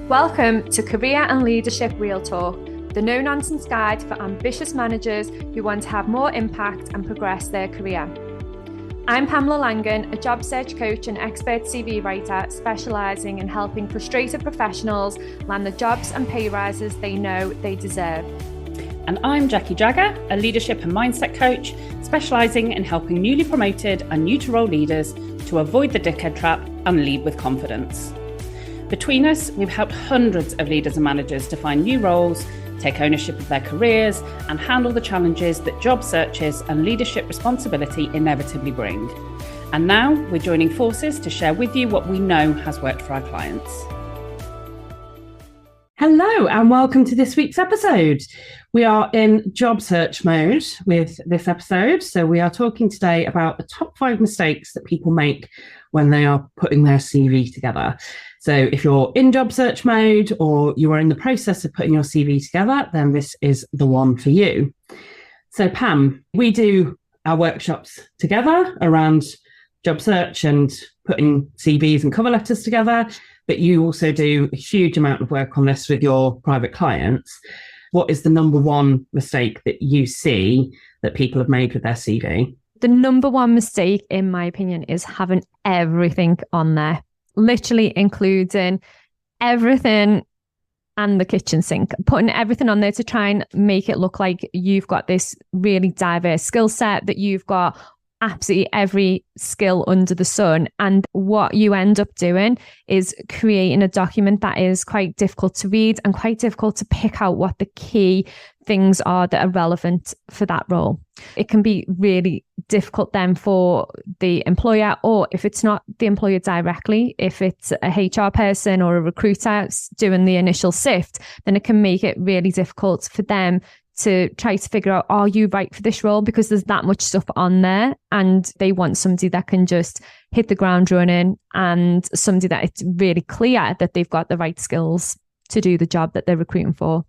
Welcome to Career and Leadership Real Talk, the no-nonsense guide for ambitious managers who want to have more impact and progress their career. I'm Pamela Langan, a job search coach and expert CV writer specialising in helping frustrated professionals land the jobs and pay rises they know they deserve. And I'm Jackie Jagger, a leadership and mindset coach specialising in helping newly promoted and new to role leaders to avoid the dickhead trap and lead with confidence. Between us, we've helped hundreds of leaders and managers to find new roles, take ownership of their careers, and handle the challenges that job searches and leadership responsibility inevitably bring. And now we're joining forces to share with you what we know has worked for our clients. Hello and welcome to this week's episode. We are in job search mode with this episode. So we are talking today about the top 5 mistakes that people make when they are putting their CV together. So if you're in job search mode or you are in the process of putting your CV together, then this is the one for you. So Pam, we do our workshops together around job search and putting CVs and cover letters together, but you also do a huge amount of work on this with your private clients. What is the number one mistake that you see that people have made with their CV? The number one mistake, in my opinion, is having everything on there, literally including everything and the kitchen sink, putting everything on there to try and make it look like you've got this really diverse skill set, that you've got absolutely every skill under the sun. And what you end up doing is creating a document that is quite difficult to read and quite difficult to pick out what the key things are that are relevant for that role. It can be really difficult then for the employer, or if it's not the employer directly, if it's a HR person or a recruiter doing the initial sift, then it can make it really difficult for them to try to figure out, are you right for this role? Because there's that much stuff on there and they want somebody that can just hit the ground running and somebody that it's really clear that they've got the right skills to do the job that they're recruiting for.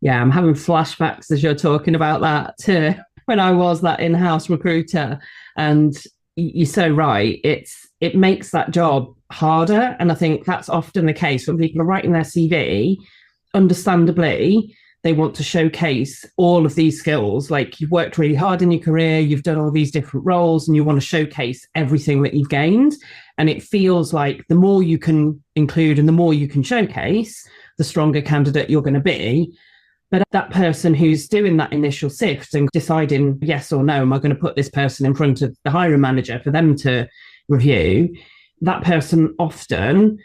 Yeah, I'm having flashbacks as you're talking about that to when I was that in-house recruiter. And you're so right. It makes that job harder. And I think that's often the case when people are writing their CV, understandably, they want to showcase all of these skills. Like, you've worked really hard in your career, you've done all these different roles, and you want to showcase everything that you've gained. And it feels like the more you can include and the more you can showcase, the stronger candidate you're going to be. But that person who's doing that initial sift and deciding yes or no, am I going to put this person in front of the hiring manager for them to review? That person often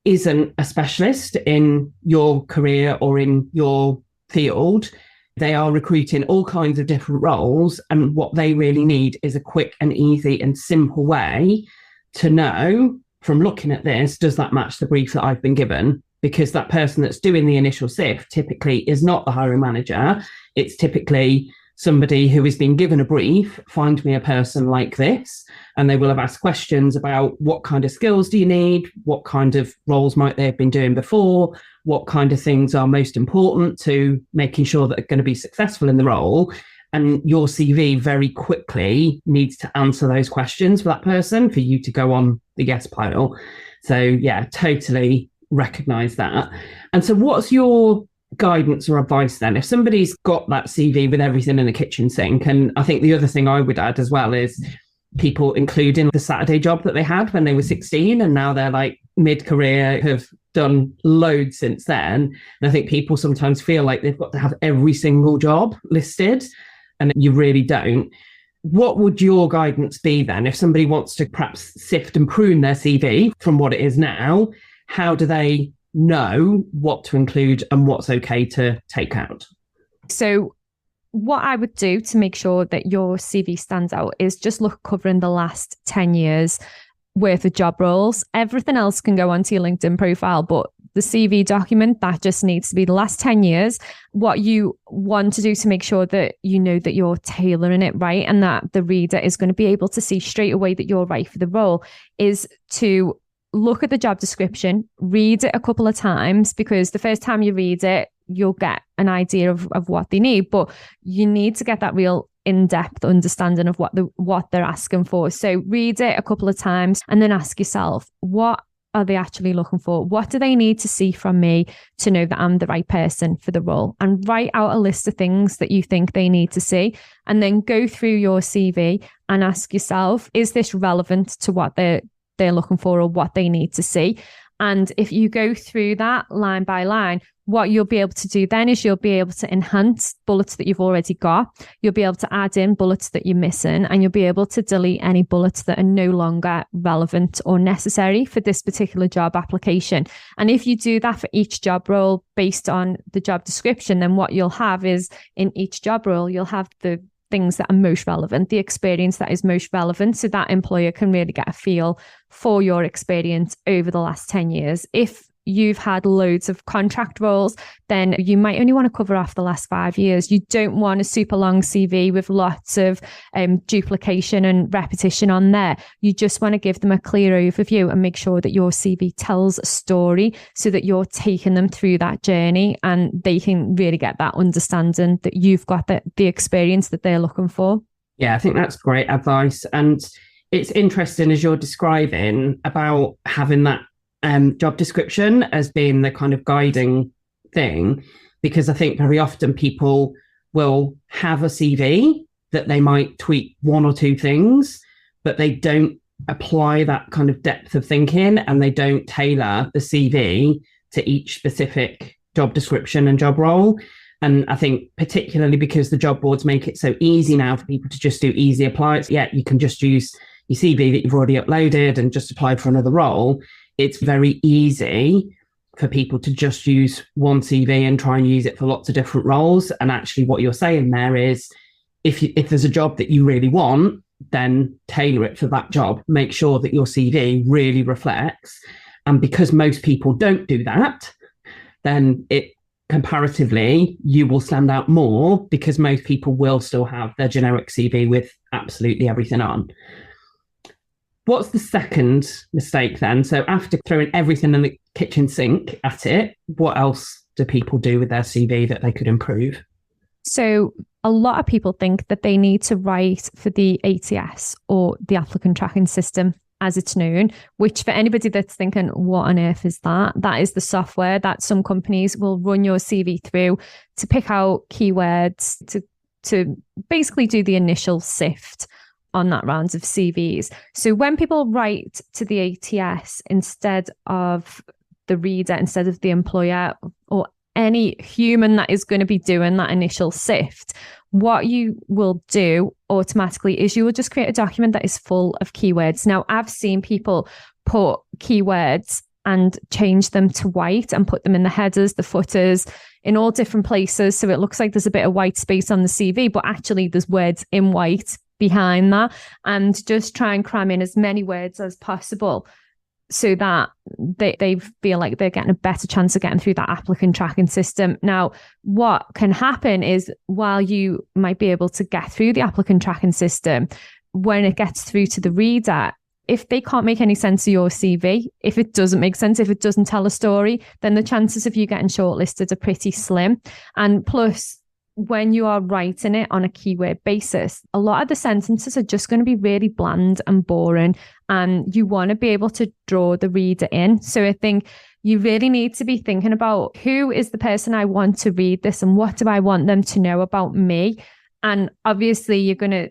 isn't a specialist in your career or in your field. They are recruiting all kinds of different roles, and what they really need is a quick and easy and simple way to know from looking at this, does that match the brief that I've been given? Because that person that's doing the initial sift typically is not the hiring manager. It's typically somebody who has been given a brief, find me a person like this, and they will have asked questions about what kind of skills do you need, what kind of roles might they have been doing before, what kind of things are most important to making sure that they're going to be successful in the role. And your CV very quickly needs to answer those questions for that person for you to go on the yes pile. So yeah, totally recognize that. And so what's your guidance or advice then if somebody's got that CV with everything in the kitchen sink? And I think the other thing I would add as well is people including the Saturday job that they had when they were 16 and now they're like mid-career, have done loads since then. And I think people sometimes feel like they've got to have every single job listed, and you really don't. What would your guidance be then if somebody wants to perhaps sift and prune their CV from what it is now? How do they know what to include and what's okay to take out? So what I would do to make sure that your CV stands out is just look covering the last 10 years worth of job roles. Everything else can go onto your LinkedIn profile, but the CV document, that just needs to be the last 10 years. What you want to do to make sure that you know that you're tailoring it right and that the reader is going to be able to see straight away that you're right for the role is to look at the job description, read it a couple of times, because the first time you read it, you'll get an idea of what they need, but you need to get that real in-depth understanding of what they're asking for. So read it a couple of times and then ask yourself, what are they actually looking for? What do they need to see from me to know that I'm the right person for the role? And write out a list of things that you think they need to see, and then go through your CV and ask yourself, is this relevant to what they're looking for or what they need to see? And if you go through that line by line, what you'll be able to do then is you'll be able to enhance bullets that you've already got. You'll be able to add in bullets that you're missing, and you'll be able to delete any bullets that are no longer relevant or necessary for this particular job application. And if you do that for each job role based on the job description, then what you'll have is in each job role, you'll have the things that are most relevant, the experience that is most relevant, so that employer can really get a feel for your experience over the last 10 years. If you've had loads of contract roles, then you might only want to cover off the last 5 years. You don't want a super long CV with lots of duplication and repetition on there. You just want to give them a clear overview and make sure that your CV tells a story so that you're taking them through that journey and they can really get that understanding that you've got the experience that they're looking for. Yeah, I think that's great advice. And it's interesting as you're describing about having that job description as being the kind of guiding thing, because I think very often people will have a CV that they might tweak one or two things, but they don't apply that kind of depth of thinking, and they don't tailor the CV to each specific job description and job role. And I think particularly because the job boards make it so easy now for people to just do easy applies. Yeah, you can just use your CV that you've already uploaded and just apply for another role. It's very easy for people to just use one CV and try and use it for lots of different roles. And actually what you're saying there is if there's a job that you really want, then tailor it for that job. Make sure that your CV really reflects. And because most people don't do that, then comparatively, you will stand out more because most people will still have their generic CV with absolutely everything on. What's the second mistake then? So after throwing everything in the kitchen sink at it, what else do people do with their CV that they could improve? So a lot of people think that they need to write for the ATS, or the Applicant Tracking System as it's known, which for anybody that's thinking, what on earth is that? That is the software that some companies will run your CV through to pick out keywords, to basically do the initial sift on that round of CVs. So when people write to the ATS instead of the reader, instead of the employer or any human that is going to be doing that initial sift, what you will do automatically is you will just create a document that is full of keywords. Now, I've seen people put keywords and change them to white and put them in the headers, the footers, in all different places. So it looks like there's a bit of white space on the CV, but actually there's words in white behind that, and just try and cram in as many words as possible so that they feel like they're getting a better chance of getting through that applicant tracking system. Now, what can happen is while you might be able to get through the applicant tracking system, when it gets through to the reader, if they can't make any sense of your CV, if it doesn't make sense, if it doesn't tell a story, then the chances of you getting shortlisted are pretty slim. And plus, when you are writing it on a keyword basis, a lot of the sentences are just going to be really bland and boring, and you want to be able to draw the reader in. So I think you really need to be thinking about who is the person I want to read this and what do I want them to know about me. And obviously you're going to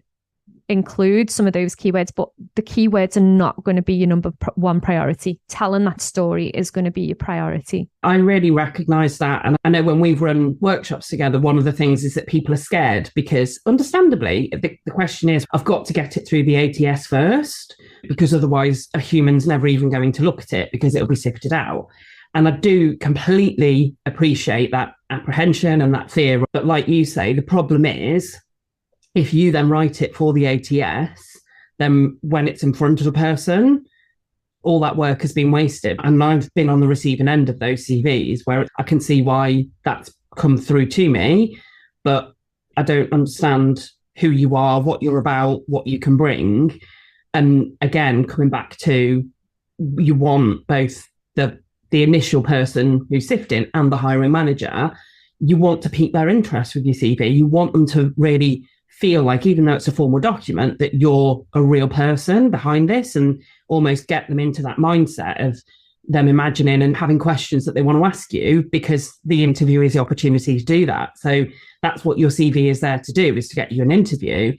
include some of those keywords, but the keywords are not going to be your number one priority. Telling that story is going to be your priority. I really recognise that. And I know when we've run workshops together, one of the things is that people are scared because understandably, the question is, I've got to get it through the ATS first, because otherwise a human's never even going to look at it because it'll be sifted out. And I do completely appreciate that apprehension and that fear. But like you say, the problem is, if you then write it for the ATS, then when it's in front of a person, all that work has been wasted. And I've been on the receiving end of those CVs where I can see why that's come through to me, but I don't understand who you are, what you're about, what you can bring. And again, coming back to, you want both the initial person who's sifting and the hiring manager, you want to pique their interest with your CV. You want them to really feel like, even though it's a formal document, that you're a real person behind this, and almost get them into that mindset of them imagining and having questions that they want to ask you, because the interview is the opportunity to do that. So that's what your CV is there to do, is to get you an interview.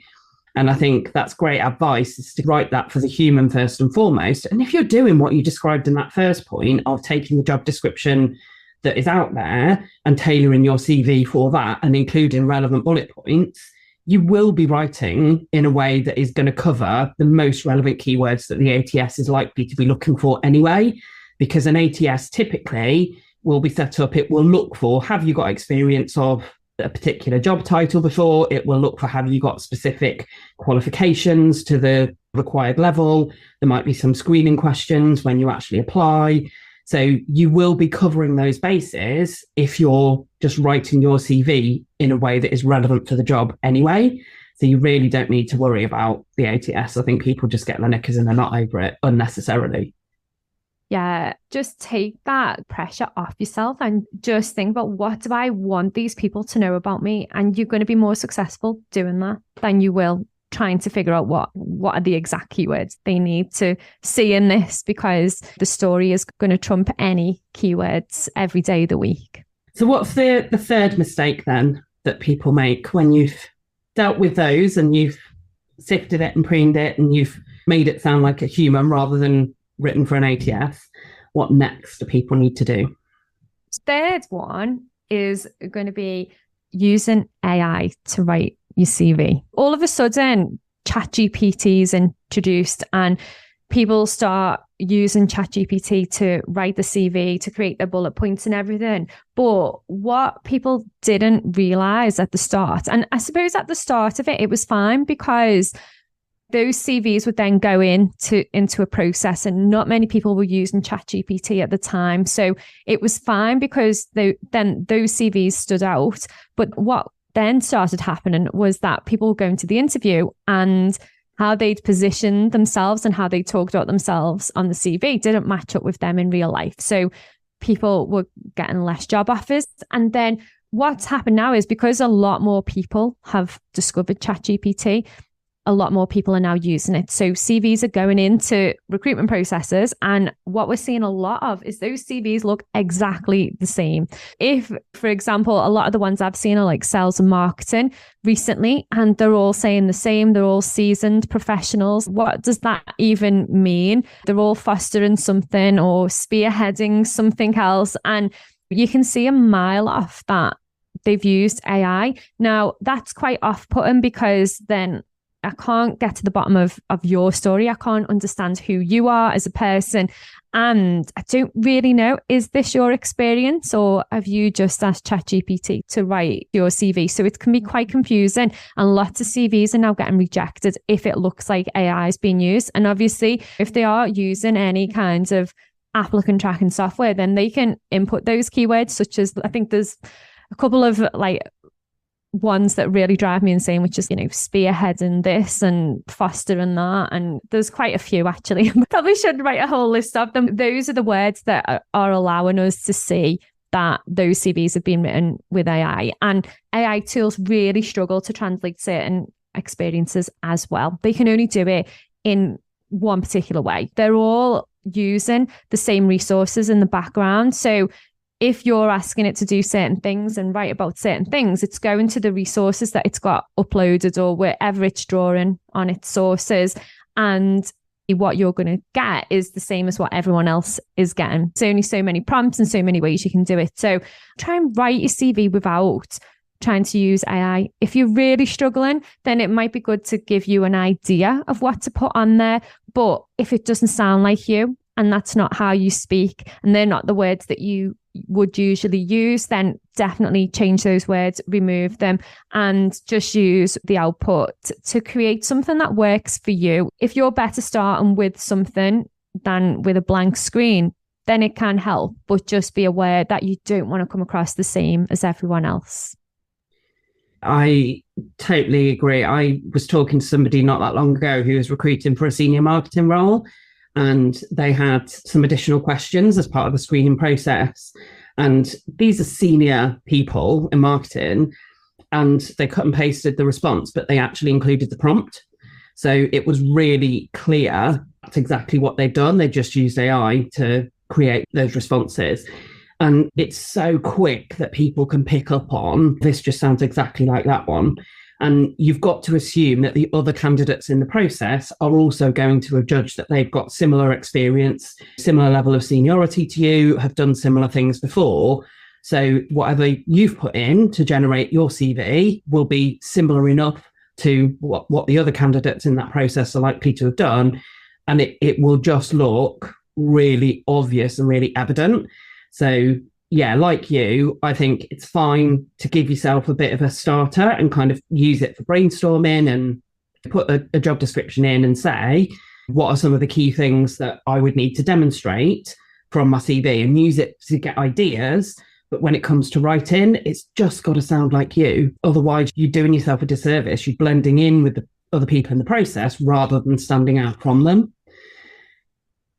And I think that's great advice, is to write that for the human first and foremost. And if you're doing what you described in that first point of taking the job description that is out there and tailoring your CV for that and including relevant bullet points, you will be writing in a way that is going to cover the most relevant keywords that the ATS is likely to be looking for anyway, because an ATS typically will be set up, it will look for, have you got experience of a particular job title before? It will look for, have you got specific qualifications to the required level? There might be some screening questions when you actually apply. So you will be covering those bases if you're just writing your CV in a way that is relevant for the job anyway. So you really don't need to worry about the ATS. I think people just get their knickers in a knot over it unnecessarily. Yeah, just take that pressure off yourself and just think about, what do I want these people to know about me? And you're going to be more successful doing that than you will trying to figure out what are the exact keywords they need to see in this, because the story is going to trump any keywords every day of the week. So what's the third mistake then that people make when you've dealt with those and you've sifted it and preened it and you've made it sound like a human rather than written for an ATS? What next do people need to do? Third one is going to be using AI to write your CV. All of a sudden, ChatGPT is introduced and people start using ChatGPT to write the CV, to create their bullet points and everything. But what people didn't realize at the start, and I suppose at the start of it, it was fine because those CVs would then go into a process, and not many people were using ChatGPT at the time. So it was fine because then those CVs stood out. But what then started happening was that people were going to the interview, and how they'd positioned themselves and how they talked about themselves on the CV didn't match up with them in real life. So people were getting less job offers. And then what's happened now is, because a lot more people have discovered ChatGPT, a lot more people are now using it. So CVs are going into recruitment processes. And what we're seeing a lot of is those CVs look exactly the same. If, for example, a lot of the ones I've seen are like sales and marketing recently, and they're all saying the same. They're all seasoned professionals. What does that even mean? They're all fostering something or spearheading something else. And you can see a mile off that they've used AI. Now, that's quite off-putting, because then I can't get to the bottom of your story. I can't understand who you are as a person. And I don't really know, is this your experience, or have you just asked ChatGPT to write your CV? So it can be quite confusing, and lots of CVs are now getting rejected if it looks like AI is being used. And obviously, if they are using any kind of applicant tracking software, then they can input those keywords, such as, I think there's a couple of like ones that really drive me insane, which is, spearheading this and fostering that. And there's quite a few, actually. I probably should write a whole list of them. Those are the words that are allowing us to see that those CVs have been written with AI. And AI tools really struggle to translate certain experiences as well. They can only do it in one particular way. They're all using the same resources in the background. So if you're asking it to do certain things and write about certain things, it's going to the resources that it's got uploaded or wherever it's drawing on its sources. And what you're going to get is the same as what everyone else is getting. There's only so many prompts and so many ways you can do it. So try and write your CV without trying to use AI. If you're really struggling, then it might be good to give you an idea of what to put on there. But if it doesn't sound like you, and that's not how you speak, and they're not the words that you would usually use, then definitely change those words, remove them, and just use the output to create something that works for you. If you're better starting with something than with a blank screen, then it can help, but just be aware that you don't want to come across the same as everyone else. I totally agree. I was talking to somebody not that long ago who was recruiting for a senior marketing role, and they had some additional questions as part of the screening process. And these are senior people in marketing, and they cut and pasted the response, but they actually included the prompt. So it was really clear that's exactly what they'd done. They just used AI to create those responses. And it's so quick that people can pick up on, this just sounds exactly like that one. And you've got to assume that the other candidates in the process are also going to judge that they've got similar experience, similar level of seniority to you, have done similar things before. So whatever you've put in to generate your CV will be similar enough to what the other candidates in that process are likely to have done. And it will just look really obvious and really evident. So yeah, like you, I think it's fine to give yourself a bit of a starter and kind of use it for brainstorming and put a job description in and say, what are some of the key things that I would need to demonstrate from my CV, and use it to get ideas. But when it comes to writing, it's just got to sound like you. Otherwise, you're doing yourself a disservice. You're blending in with the other people in the process rather than standing out from them.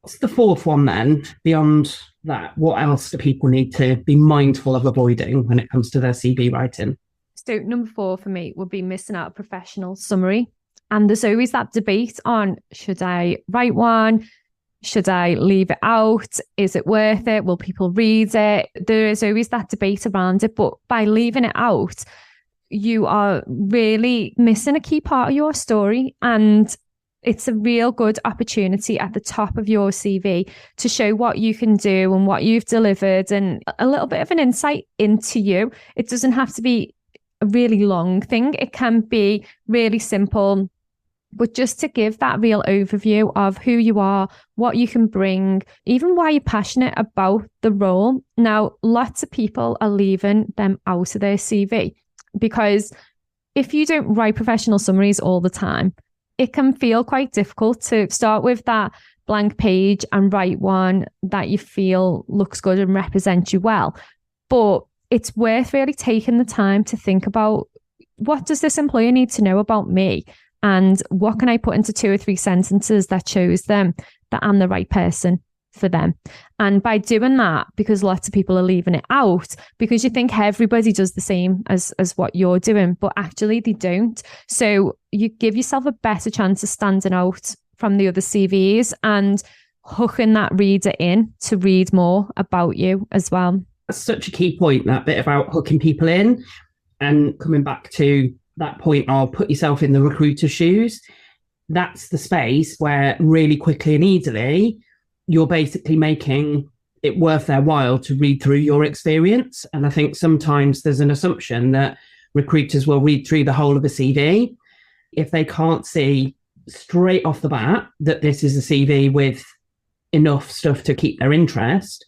What's the fourth one then? Beyond that, what else do people need to be mindful of avoiding when it comes to their CV writing? So number 4 for me would be missing out a professional summary. And there's always that debate on, should I write one? Should I leave it out? Is it worth it? Will people read it? There is always that debate around it. But by leaving it out, you are really missing a key part of your story. And it's a real good opportunity at the top of your CV to show what you can do and what you've delivered and a little bit of an insight into you. It doesn't have to be a really long thing. It can be really simple, but just to give that real overview of who you are, what you can bring, even why you're passionate about the role. Now, lots of people are leaving them out of their CV because if you don't write professional summaries all the time, it can feel quite difficult to start with that blank page and write one that you feel looks good and represents you well. But it's worth really taking the time to think about, what does this employer need to know about me? And what can I put into 2 or 3 sentences that shows them that I'm the right person for them? And by doing that, because lots of people are leaving it out, because you think everybody does the same as what you're doing, but actually they don't. So you give yourself a better chance of standing out from the other CVs and hooking that reader in to read more about you as well. That's such a key point, that bit about hooking people in, and coming back to that point of put yourself in the recruiter's shoes. That's the space where really quickly and easily you're basically making it worth their while to read through your experience. And I think sometimes there's an assumption that recruiters will read through the whole of a CV. If they can't see straight off the bat that this is a CV with enough stuff to keep their interest,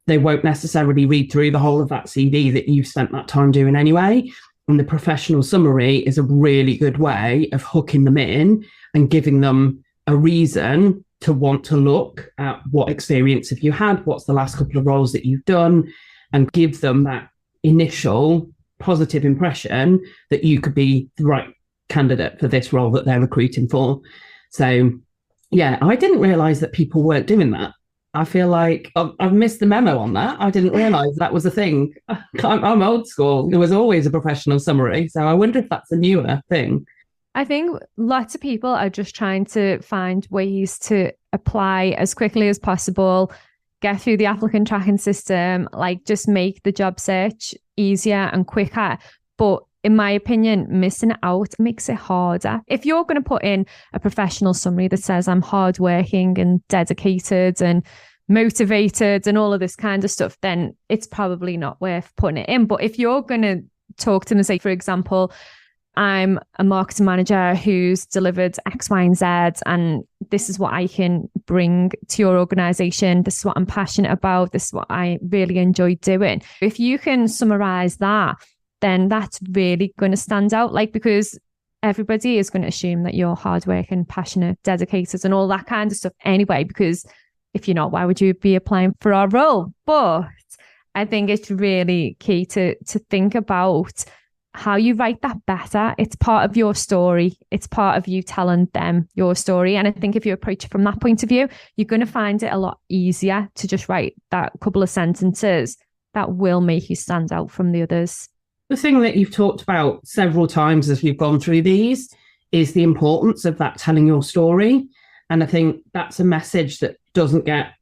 they won't necessarily read through the whole of that CV that you've spent that time doing anyway. And the professional summary is a really good way of hooking them in and giving them a reason to want to look at what experience have you had, what's the last couple of roles that you've done, and give them that initial positive impression that you could be the right candidate for this role that they're recruiting for. So, yeah, I didn't realise that people weren't doing that. I feel like I've missed the memo on that. I didn't realise that was a thing. I'm old school. There was always a professional summary. So I wonder if that's a newer thing. I think lots of people are just trying to find ways to apply as quickly as possible, get through the applicant tracking system, like just make the job search easier and quicker. But in my opinion, missing out makes it harder. If you're going to put in a professional summary that says I'm hardworking and dedicated and motivated and all of this kind of stuff, then it's probably not worth putting it in. But if you're going to talk to them and say, for example, I'm a marketing manager who's delivered X, Y, and Z, and this is what I can bring to your organization. This is what I'm passionate about. This is what I really enjoy doing. If you can summarize that, then that's really going to stand out. Like, because everybody is going to assume that you're hardworking, passionate, dedicated, and all that kind of stuff anyway, because if you're not, why would you be applying for our role? But I think it's really key to think about how you write that better. It's part of your story. It's part of you telling them your story. And I think if you approach it from that point of view, you're going to find it a lot easier to just write that couple of sentences that will make you stand out from the others. The thing that you've talked about several times as we've gone through these is the importance of that telling your story. And I think that's a message that doesn't get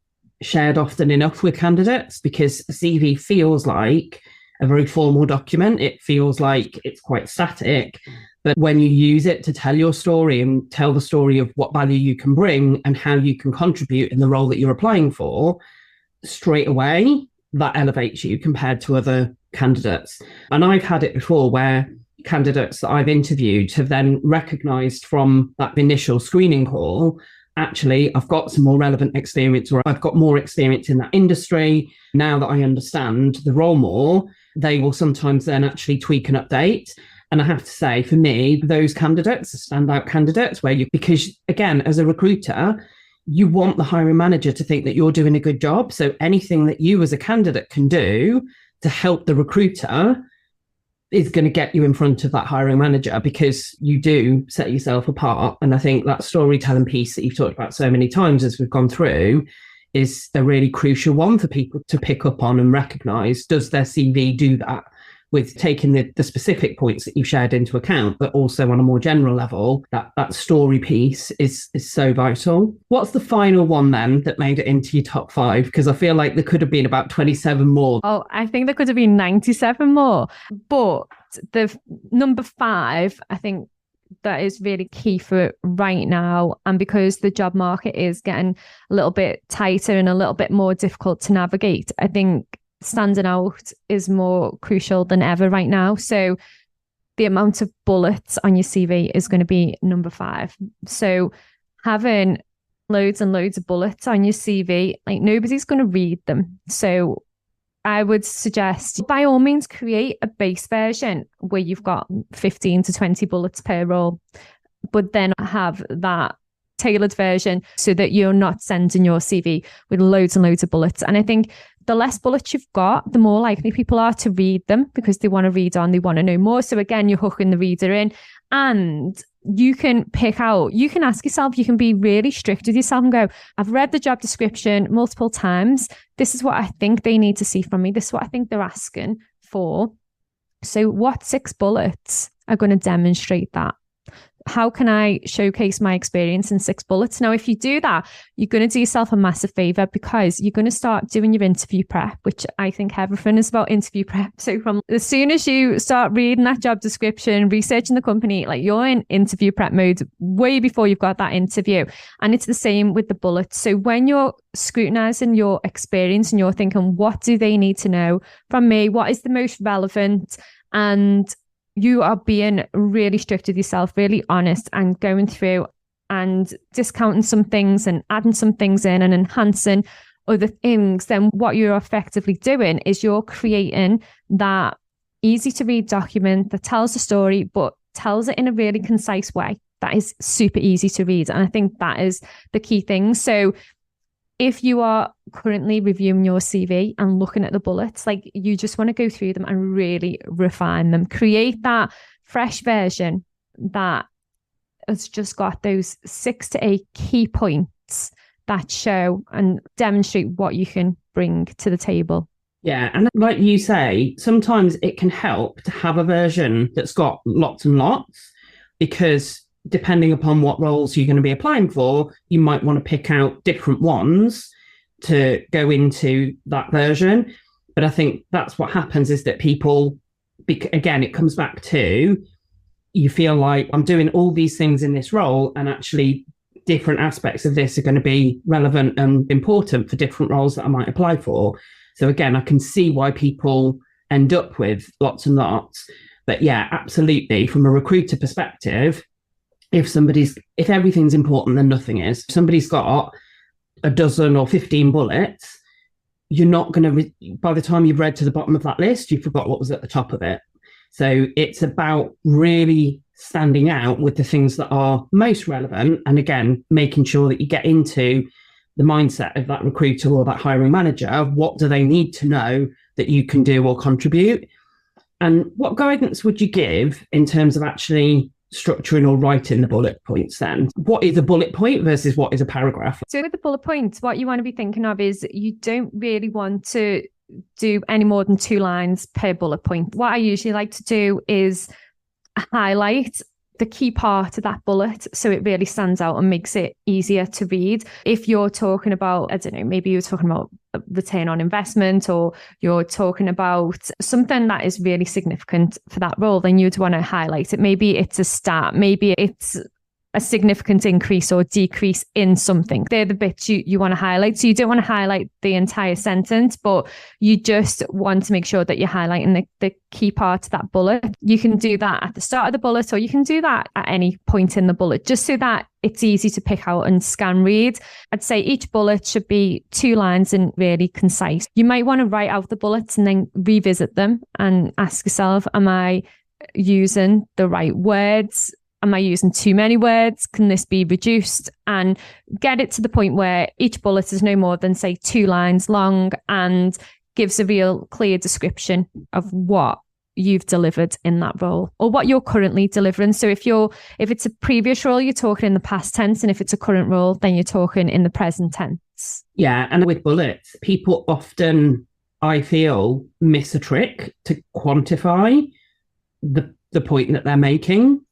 shared often enough with candidates, because a CV feels like a very formal document. It feels like it's quite static. But when you use it to tell your story and tell the story of what value you can bring and how you can contribute in the role that you're applying for, straight away, that elevates you compared to other candidates. And I've had it before where candidates that I've interviewed have then recognised from that initial screening call, actually, I've got some more relevant experience, or I've got more experience in that industry. Now that I understand the role more, they will sometimes then actually tweak and update. And I have to say, for me, those candidates are standout candidates because again, as a recruiter, you want the hiring manager to think that you're doing a good job. So anything that you as a candidate can do to help the recruiter is going to get you in front of that hiring manager, because you do set yourself apart. And I think that storytelling piece that you've talked about so many times as we've gone through is a really crucial one for people to pick up on and recognise. Does their CV do that? With taking the specific points that you've shared into account, but also on a more general level, that story piece is so vital. What's the final one then that made it into your top 5? Because I feel like there could have been about 27 more. Oh, I think there could have been 97 more. But the number 5, I think that is really key for right now. And because the job market is getting a little bit tighter and a little bit more difficult to navigate, I think standing out is more crucial than ever right now. So the amount of bullets on your CV is going to be number 5. So having loads and loads of bullets on your CV, like nobody's going to read them. So I would suggest by all means create a base version where you've got 15 to 20 bullets per role, but then have that tailored version so that you're not sending your CV with loads and loads of bullets. And I think the less bullets you've got, the more likely people are to read them, because they want to read on, they want to know more. So again, you're hooking the reader in, and you can pick out, you can ask yourself, you can be really strict with yourself and go, I've read the job description multiple times. This is what I think they need to see from me. This is what I think they're asking for. So what 6 bullets are going to demonstrate that? How can I showcase my experience in 6 bullets? Now, if you do that, you're going to do yourself a massive favor, because you're going to start doing your interview prep, which I think everything is about interview prep. So from as soon as you start reading that job description, researching the company, like you're in interview prep mode way before you've got that interview. And it's the same with the bullets. So when you're scrutinizing your experience and you're thinking, what do they need to know from me? What is the most relevant? And you are being really strict with yourself, really honest, and going through and discounting some things and adding some things in and enhancing other things, then what you're effectively doing is you're creating that easy to read document that tells the story, but tells it in a really concise way that is super easy to read. And I think that is the key thing. So if you are currently reviewing your CV and looking at the bullets, like you just want to go through them and really refine them. Create that fresh version that has just got those 6 to 8 key points that show and demonstrate what you can bring to the table. Yeah, and like you say, sometimes it can help to have a version that's got lots and lots, because depending upon what roles you're going to be applying for, you might want to pick out different ones to go into that version. But I think that's what happens, is that people, again, it comes back to, you feel like I'm doing all these things in this role, and actually different aspects of this are going to be relevant and important for different roles that I might apply for. So again, I can see why people end up with lots and lots. But yeah, absolutely, from a recruiter perspective, if everything's important, then nothing is. If somebody's got a dozen or 15 bullets, you're not going to, by the time you've read to the bottom of that list, you forgot what was at the top of it. So it's about really standing out with the things that are most relevant. And again, making sure that you get into the mindset of that recruiter or that hiring manager. What do they need to know that you can do or contribute? And what guidance would you give in terms of actually structuring or writing the bullet points then? What is a bullet point versus what is a paragraph? So with the bullet points, what you want to be thinking of is you don't really want to do any more than 2 lines per bullet point. What I usually like to do is highlight the key part of that bullet so it really stands out and makes it easier to read. If you're talking about, I don't know, maybe you're talking about return on investment, or you're talking about something that is really significant for that role, then you'd want to highlight it. Maybe it's a stat, maybe it's a significant increase or decrease in something. They're the bits you want to highlight. So you don't want to highlight the entire sentence, but you just want to make sure that you're highlighting the key part of that bullet. You can do that at the start of the bullet, or you can do that at any point in the bullet, just so that it's easy to pick out and scan read. I'd say each bullet should be 2 lines and really concise. You might want to write out the bullets and then revisit them and ask yourself, am I using the right words? Am I using too many words? Can this be reduced? And get it to the point where each bullet is no more than, say, 2 lines long and gives a real clear description of what you've delivered in that role or what you're currently delivering. So if it's a previous role, you're talking in the past tense, and if it's a current role, then you're talking in the present tense. Yeah, and with bullets, people often, I feel, miss a trick to quantify the point that they're making.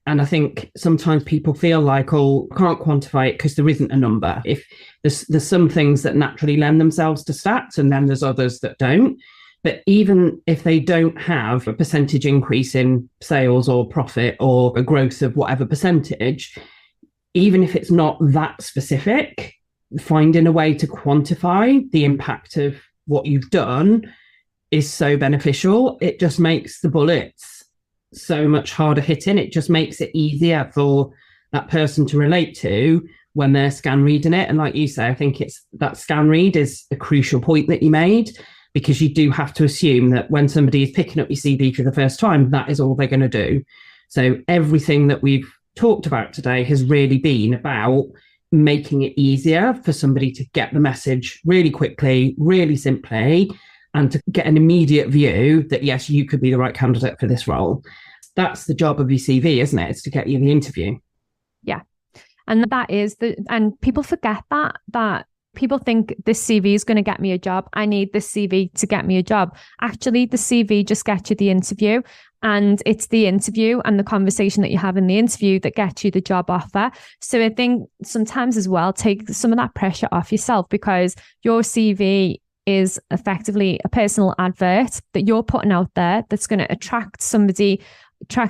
And I think sometimes people feel like, oh, I can't quantify it because there isn't a number. If there's some things that naturally lend themselves to stats, and then there's others that don't. But even if they don't have a percentage increase in sales or profit or a growth of whatever percentage, even if it's not that specific, finding a way to quantify the impact of what you've done is so beneficial. It just makes the bullets so much harder hitting. It just makes it easier for that person to relate to when they're scan reading it. And like you say, I think it's that scan read is a crucial point that you made, because you do have to assume that when somebody is picking up your CV for the first time, that is all they're going to do. So everything that we've talked about today has really been about making it easier for somebody to get the message really quickly, really simply, and to get an immediate view that, yes, you could be the right candidate for this role. That's the job of your CV, isn't it? It's to get you the interview. Yeah. And that is and people forget that people think this CV is going to get me a job. I need this CV to get me a job. Actually, the CV just gets you the interview, and it's the interview and the conversation that you have in the interview that gets you the job offer. So I think sometimes as well, take some of that pressure off yourself, because your CV is effectively a personal advert that you're putting out there that's going to attract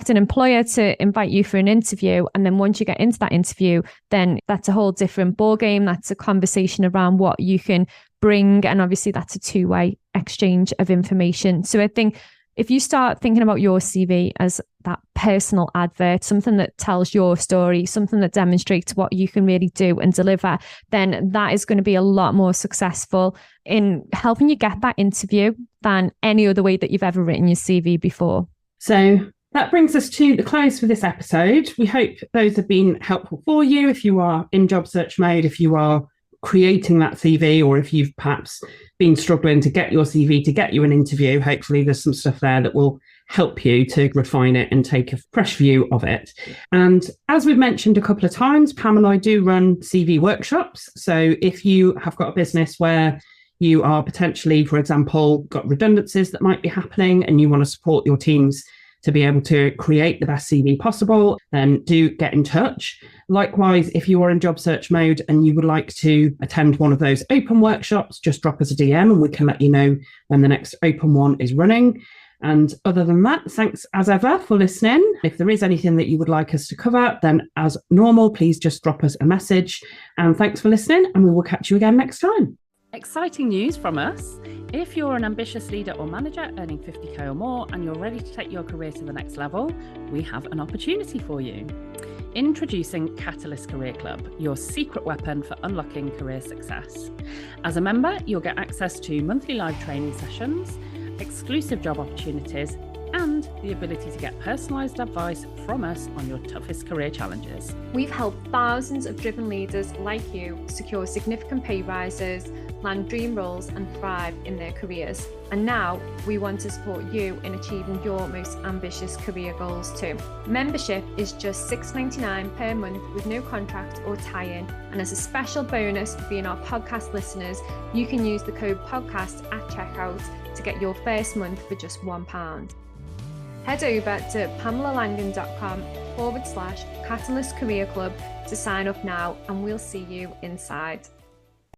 an employer to invite you for an interview. And then once you get into that interview, then that's a whole different ballgame. That's a conversation around what you can bring. And obviously that's a 2-way exchange of information. So I think if you start thinking about your CV as that personal advert, something that tells your story, something that demonstrates what you can really do and deliver, then that is going to be a lot more successful in helping you get that interview than any other way that you've ever written your CV before. So that brings us to the close for this episode. We hope those have been helpful for you if you are in job search mode, if you are creating that CV, or if you've perhaps been struggling to get your CV to get you an interview. Hopefully there's some stuff there that will help you to refine it and take a fresh view of it. And as we've mentioned a couple of times, Pam and I do run CV workshops. So if you have got a business where you are potentially, for example, got redundancies that might be happening and you want to support your teams to be able to create the best CV possible, then do get in touch. Likewise, if you are in job search mode and you would like to attend one of those open workshops, just drop us a DM and we can let you know when the next open one is running. And other than that, thanks as ever for listening. If there is anything that you would like us to cover, then as normal, please just drop us a message. And thanks for listening, and we will catch you again next time. Exciting news from us. If you're an ambitious leader or manager earning 50k or more and you're ready to take your career to the next level, we have an opportunity for you. Introducing Catalyst Career Club, your secret weapon for unlocking career success. As a member, you'll get access to monthly live training sessions, exclusive job opportunities, and the ability to get personalised advice from us on your toughest career challenges. We've helped thousands of driven leaders like you secure significant pay rises, land dream roles, and thrive in their careers. And now we want to support you in achieving your most ambitious career goals too. Membership is just $6.99 per month with no contract or tie-in. And as a special bonus for being our podcast listeners, you can use the code podcast at checkout to get your first month for just £1. Head over to pamelalangan.com /Catalyst Career Club to sign up now, and we'll see you inside.